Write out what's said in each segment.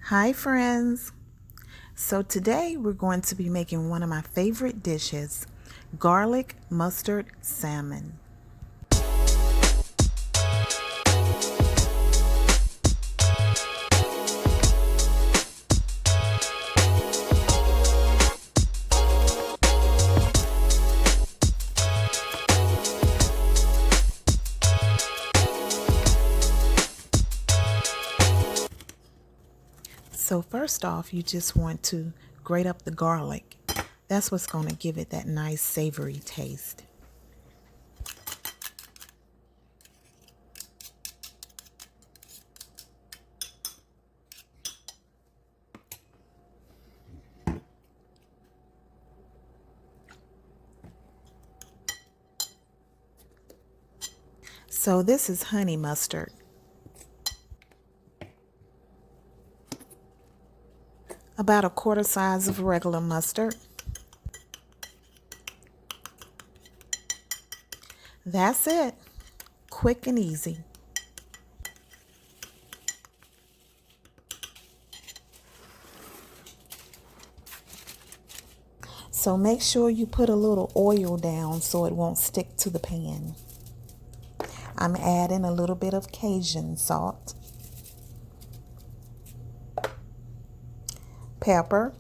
Hi friends! So today we're going to be making one of my favorite dishes, garlic mustard salmon. So first off, you just want to grate up the garlic. That's what's going to give it that nice savory taste. So this is honey mustard. About a quarter size of regular mustard. That's it. Quick and easy. So make sure you put a little oil down so it won't stick to the pan. I'm adding a little bit of Cajun salt, pepper,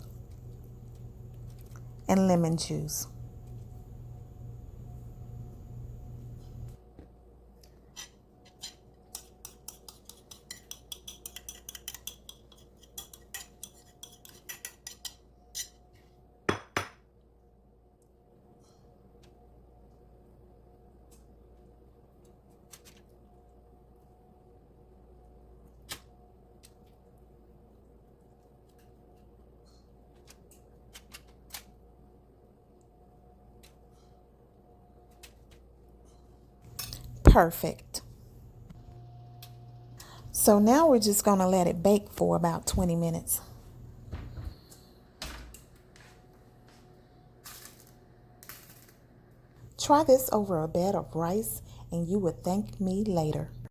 and lemon juice. Perfect. So now we're just going to let it bake for about 20 minutes. Try this over a bed of rice and you would thank me later.